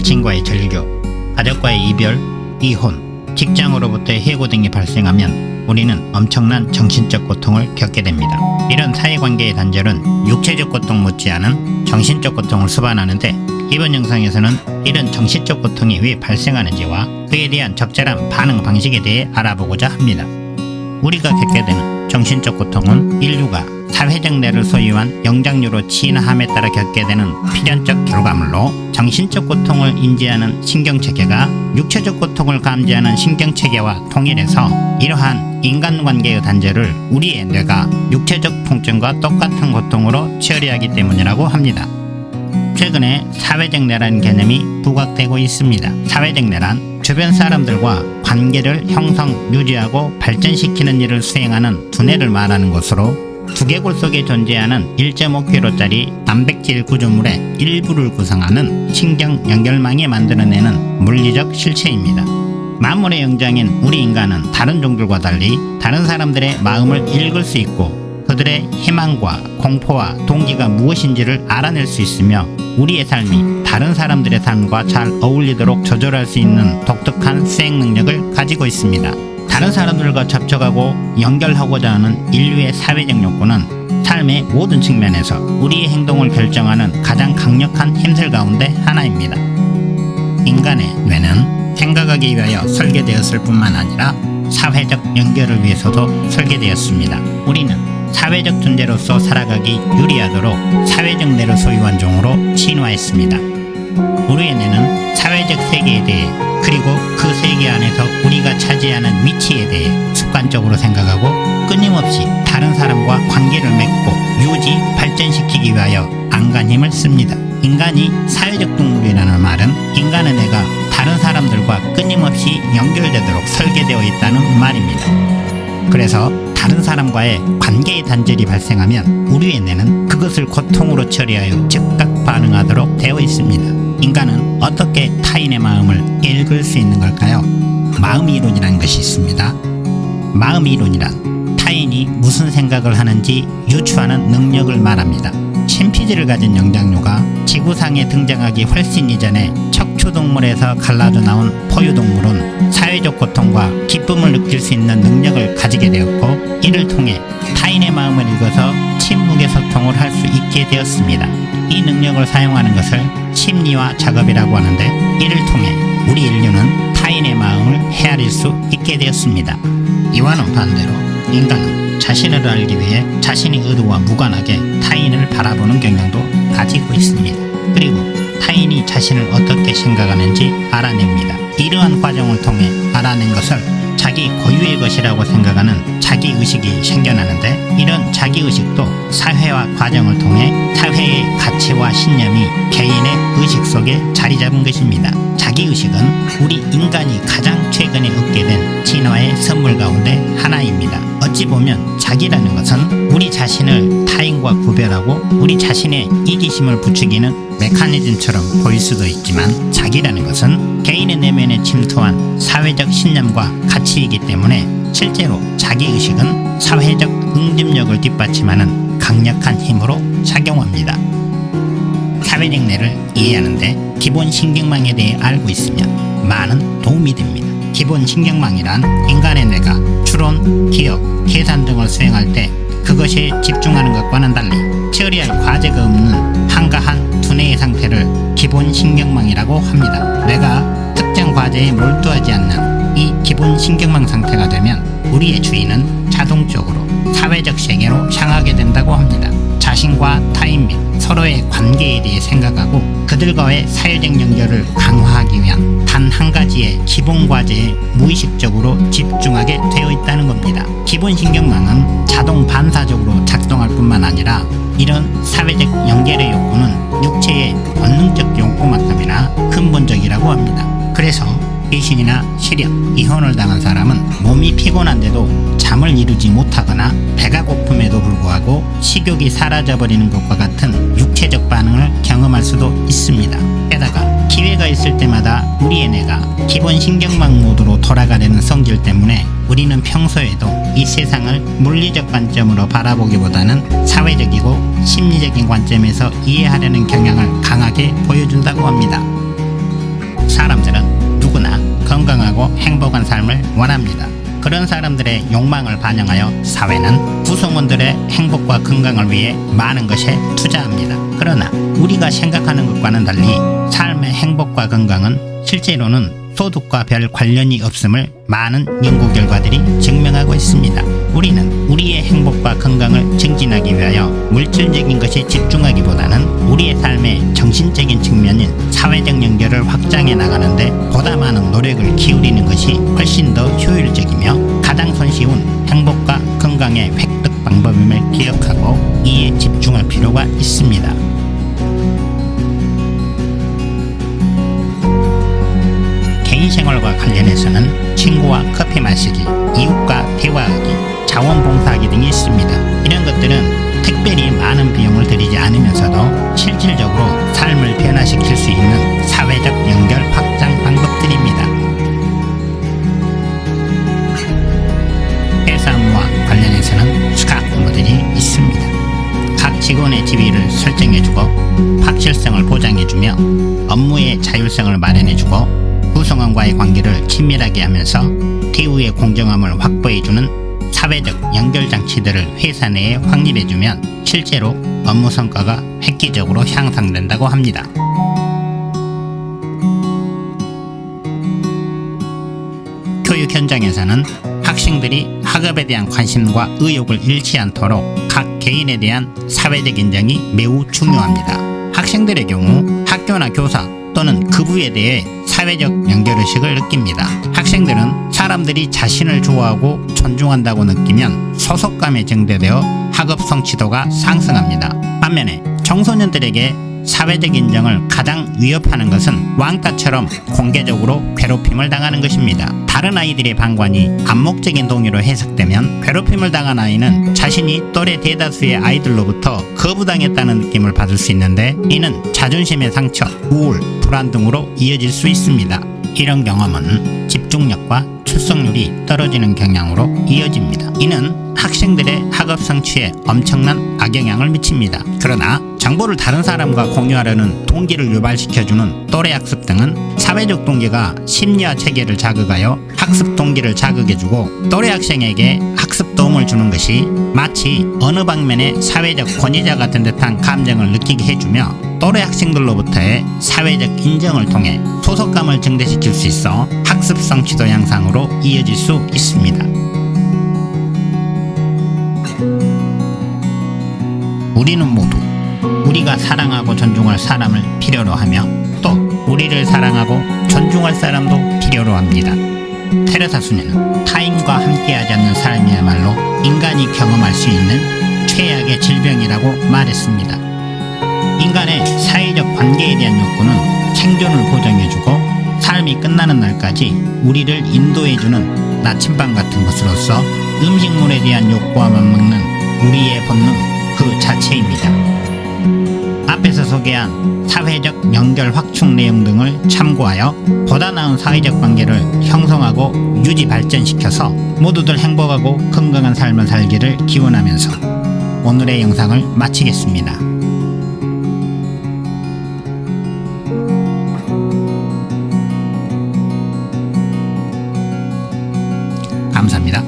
절친과의 절교, 가족과의 이별, 이혼, 직장으로부터의 해고 등이 발생하면 우리는 엄청난 정신적 고통을 겪게 됩니다. 이런 사회관계의 단절은 육체적 고통 못지않은 정신적 고통을 수반하는데, 이번 영상에서는 이런 정신적 고통이 왜 발생하는지와 그에 대한 적절한 반응 방식에 대해 알아보고자 합니다. 우리가 겪게 되는 정신적 고통은 인류가 사회적 뇌를 소유한 영장류로 진화함에 따라 겪게 되는 필연적 결과물로, 정신적 고통을 인지하는 신경체계가 육체적 고통을 감지하는 신경체계와 통일해서 이러한 인간관계의 단절을 우리의 뇌가 육체적 통증과 똑같은 고통으로 처리하기 때문이라고 합니다. 최근에 사회적 뇌라는 개념이 부각되고 있습니다. 사회적 뇌란 주변 사람들과 관계를 형성, 유지하고 발전시키는 일을 수행하는 두뇌를 말하는 것으로, 두개골 속에 존재하는 1.5kg짜리 단백질 구조물의 일부를 구성하는 신경 연결망이 만들어내는 물리적 실체입니다. 만물의 영장인 우리 인간은 다른 종들과 달리 다른 사람들의 마음을 읽을 수 있고, 그들의 희망과 공포와 동기가 무엇인지를 알아낼 수 있으며, 우리의 삶이 다른 사람들의 삶과 잘 어울리도록 조절할 수 있는 독특한 수행 능력을 가지고 있습니다. 다른 사람들과 접촉하고 연결하고자 하는 인류의 사회적 욕구는 삶의 모든 측면에서 우리의 행동을 결정하는 가장 강력한 힘줄 가운데 하나입니다. 인간의 뇌는 생각하기 위하여 설계되었을 뿐만 아니라 사회적 연결을 위해서도 설계되었습니다. 우리는 사회적 존재로서 살아가기 유리하도록 사회적 뇌를 소유한 종으로 진화했습니다. 우리의 뇌는 사회적 세계에 대해, 그리고 그 세계 안에서 우리가 차지하는 위치에 대해 습관적으로 생각하고, 끊임없이 다른 사람과 관계를 맺고 유지, 발전시키기 위하여 안간힘을 씁니다. 인간이 사회적 동물이라는 말은 인간의 뇌가 다른 사람들과 끊임없이 연결되도록 설계되어 있다는 말입니다. 그래서 다른 사람과의 관계의 단절이 발생하면 우리의 뇌는 그것을 고통으로 처리하여 즉각 반응하도록 되어 있습니다. 인간은 어떻게 타인의 마음을 읽을 수 있는 걸까요? 마음이론이라는 것이 있습니다. 마음이론이란 타인이 무슨 생각을 하는지 유추하는 능력을 말합니다. 신피지를 가진 영장류가 지구상에 등장하기 훨씬 이전에 척추동물에서 갈라져 나온 포유동물은 사회적 고통과 기쁨을 느낄 수 있는 능력을 가지게 되었고, 이를 통해 타인의 마음을 읽어서 침묵의 소통을 할 수 있게 되었습니다. 이 능력을 사용하는 것을 심리화 작업이라고 하는데, 이를 통해 우리 인류는 타인의 마음을 헤아릴 수 있게 되었습니다. 이와는 반대로 인간은 자신을 알기 위해 자신의 의도와 무관하게 타인을 바라보는 경향도 가지고 있습니다. 그리고 타인이 자신을 어떻게 생각하는지 알아냅니다. 이러한 과정을 통해 알아낸 것을 자기 고유의 것이라고 생각하는 자기의식이 생겨나는데, 이런 자기의식도 사회화 과정을 통해 사회의 가치와 신념이 개인의 의식 속에 자리 잡은 것입니다. 자기의식은 우리 인간이 가장 최근에 얻게 된 진화의 선물 가운데 하나입니다. 어찌 보면 자기라는 것은 우리 자신을 타인과 구별하고 우리 자신의 이기심을 부추기는 메커니즘처럼 보일 수도 있지만, 자기라는 것은 개인의 내면에 침투한 사회적 신념과 가치이기 때문에 실제로 자기의식은 사회적 응집력을 뒷받침하는 강력한 힘으로 작용합니다. 사회적 뇌를 이해하는데 기본 신경망에 대해 알고 있으면 많은 도움이 됩니다. 기본 신경망이란 인간의 뇌가 추론, 기억, 계산 등을 수행할 때 그것에 집중하는 것과는 달리 처리할 과제가 없는 한가한 두뇌의 상태를 기본 신경망이라고 합니다. 뇌가 특정 과제에 몰두하지 않는 이 기본 신경망 상태가 되면 우리의 주의는 자동적으로 사회적 세계로 향하게 된다고 합니다. 자신과 타인 및 서로의 관계에 대해 생각하고 그들과의 사회적 연결을 강화하기 위한 단 한 가지의 기본 과제에 무의식적으로 집중하게 되어 있다는 겁니다. 기본 신경망은 자동 반사적으로 작동할 뿐만 아니라, 이런 사회적 연결의 욕구는 육체의 본능적 욕구만큼이나 근본적이라고 합니다. 그래서 배신이나 실연, 이혼을 당한 사람은 몸이 피곤한데도 잠을 이루지 못하거나 배가 고픔에도 불구하고 식욕이 사라져버리는 것과 같은 육체적 반응을 경험할 수도 있습니다. 게다가 기회가 있을 때마다 우리의 뇌가 기본 신경망 모드로 돌아가려는 성질 때문에 우리는 평소에도 이 세상을 물리적 관점으로 바라보기보다는 사회적이고 심리적인 관점에서 이해하려는 경향을 강하게 보여준다고 합니다. 사람들은 누구나 건강하고 행복한 삶을 원합니다. 그런 사람들의 욕망을 반영하여 사회는 구성원들의 행복과 건강을 위해 많은 것에 투자합니다. 그러나 우리가 생각하는 것과는 달리 삶의 행복과 건강은 실제로는 소득과 별 관련이 없음을 많은 연구 결과들이 증명하고 있습니다. 우리는 우리의 행복과 건강을 증진하기 위하여 물질적인 것에 집중하기보다는 우리의 삶의 정신적인 측면인 사회적 연결을 확장해 나가는데 보다 많은 노력을 기울이는 것이 훨씬 더 효율적이며 가장 손쉬운 행복과 건강의 획득 방법임을 기억하고 이에 집중할 필요가 있습니다. 개인생활과 관련해서는 친구와 커피 마시기, 이웃과 대화하기, 자원봉사하기 등이 있습니다. 이런 것들은 특별히 많은 비용을 들이지 않으면서도 실질적으로 삶을 변화시킬 수 있는 사회적 연결 확장 방법들입니다. 회사 업무와 관련해서는 스카프 모델이 있습니다. 각 직원의 지위를 설정해주고 확실성을 보장해주며 업무의 자율성을 마련해주고 구성원과의 관계를 친밀하게 하면서 대우의 공정함을 확보해주는 사회적 연결장치들을 회사 내에 확립해주면 실제로 업무 성과가 획기적으로 향상된다고 합니다. 교육 현장에서는 학생들이 학업에 대한 관심과 의욕을 잃지 않도록 각 개인에 대한 사회적 인정이 매우 중요합니다. 학생들의 경우 학교나 교사 또는 급부에 대해 사회적 연결의식을 느낍니다. 학생들은 사람들이 자신을 좋아하고 존중한다고 느끼면 소속감에 증대되어 학업 성취도가 상승합니다. 반면에 청소년들에게 사회적 인정을 가장 위협하는 것은 왕따처럼 공개적으로 괴롭힘을 당하는 것입니다. 다른 아이들의 방관이 암묵적인 동의로 해석되면 괴롭힘을 당한 아이는 자신이 또래 대다수의 아이들로부터 거부당했다는 느낌을 받을 수 있는데 이는 자존심의 상처, 우울, 불안 등으로 이어질 수 있습니다. 이런 경험은 집중력과 출석률이 떨어지는 경향으로 이어집니다. 이는 학생들의 학업 성취에 엄청난 악영향을 미칩니다. 그러나 정보를 다른 사람과 공유하려는 동기를 유발시켜주는 또래 학습 등은 사회적 동기가 심리와 체계를 자극하여 학습 동기를 자극해주고 또래 학생에게 학습 도움을 주는 것이 마치 어느 방면의 사회적 권위자 같은 듯한 감정을 느끼게 해주며 또래 학생들로부터의 사회적 인정을 통해 소속감을 증대시킬 수 있어 학습 성취도 향상으로 이어질 수 있습니다. 우리는 모두 우리가 사랑하고 존중할 사람을 필요로 하며 또 우리를 사랑하고 존중할 사람도 필요로 합니다. 테레사 수녀는 타인과 함께하지 않는 삶이야말로 인간이 경험할 수 있는 최악의 질병이라고 말했습니다. 인간의 사회적 관계에 대한 욕구는 생존을 보장해주고 삶이 끝나는 날까지 우리를 인도해주는 나침반 같은 것으로서 음식물에 대한 욕구와 맞먹는 우리의 본능 그 자체입니다. 앞에서 소개한 사회적 연결 확충 내용 등을 참고하여 보다 나은 사회적 관계를 형성하고 유지 발전시켜서 모두들 행복하고 건강한 삶을 살기를 기원하면서 오늘의 영상을 마치겠습니다. 감사합니다.